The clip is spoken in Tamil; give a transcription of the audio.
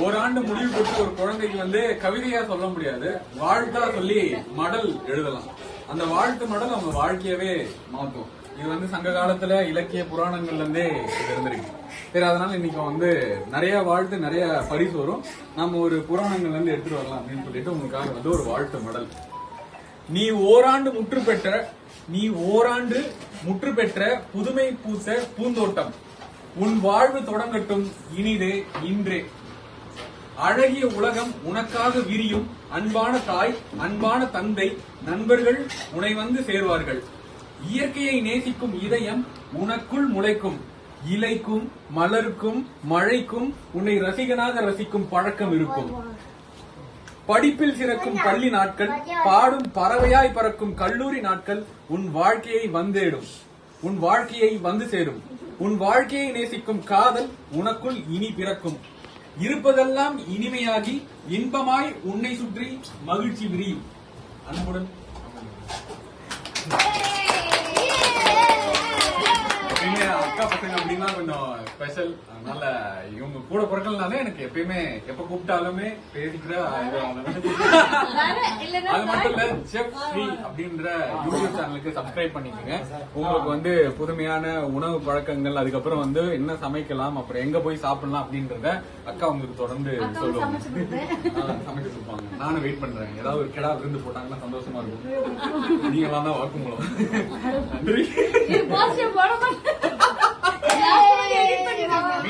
ஓராண்டு முடிவு பெற்று ஒரு குழந்தைக்கு வந்து கவிதையா சொல்ல முடியாது, வாழ்த்தா சொல்லி மடல் எழுதலாம். அந்த வாழ்த்து மடல் அவங்க வாழ்க்கையவே மாத்தும். இது வந்து சங்க காலத்துல இலக்கிய புராணங்கள்ல இருந்தே இது இருந்திருக்கு. சரி, அதனால இன்னைக்கு வந்து நிறைய வாழ்த்து நிறைய பரிசு வரும். நம்ம ஒரு புராணங்கள்ல இருந்து எடுத்துட்டு வரலாம் அப்படின்னு சொல்லிட்டு உங்களுக்காக வந்து ஒரு வாழ்த்து மடல். நீ ஓராண்டு முற்று பெற்ற புதுமை பூத்த பூந்தோட்டம், உன் வாழ்வு தொடங்கட்டும் இனிதே இன்றே. அழகிய உலகம் உனக்காக விரியும், அன்பான தாய் அன்பான தந்தை நண்பர்கள் உன்னை வந்து சேர்வார்கள். இயற்கையை நேசிக்கும் இதயம் உனக்குள் முளைக்கும், இலைக்கும் மலருக்கும் மழைக்கும் உன்னை ரசிகனாக ரசிக்கும் பழக்கம் இருக்கும். படிப்பில் சிறக்கும் பள்ளி நாட்கள், பாடும் பறவையாய் பறக்கும் கல்லூரி நாட்கள் உன் வாழ்க்கையை வந்து சேரும். உன் வாழ்க்கையை நேசிக்கும் காதல் உனக்குள் இனி பிறக்கும். இருப்பதெல்லாம் இனிமையாகி இன்பமாய் உன்னை சுற்றி மகிழ்ச்சி விரியும். அன்புடன் அக்கா பசங்க அப்படின்னா கொஞ்சம் ஸ்பெஷல். அதனால இவங்க கூட பிறக்கலனாலே எனக்கு எப்பயுமே எப்ப கூப்பிட்டாலுமே பேசிக்கிற அது மட்டும் இல்ல, செஃப் ஸ்ரீ அப்படின்ற யூடியூப் சேனலுக்கு சப்ஸ்கிரைப் பண்ணிக்கோங்க. உங்களுக்கு வந்து புதுமையான உணவு பழக்கங்கள், அதுக்கப்புறம் வந்து என்ன சமைக்கலாம், அப்புறம் எங்க போய் சாப்பிடலாம் அப்படின்றத அக்கா உங்களுக்கு தொடர்ந்து சொல்லுவாங்க, சமைக்க சொல்லுவாங்க. நானும் வெயிட் பண்றேன். ஏதாவது ஒரு கிடா விருந்து போட்டாங்கன்னா சந்தோஷமா இருக்கும். நீங்களாம் தான் வாக்குமூலம். நன்றி.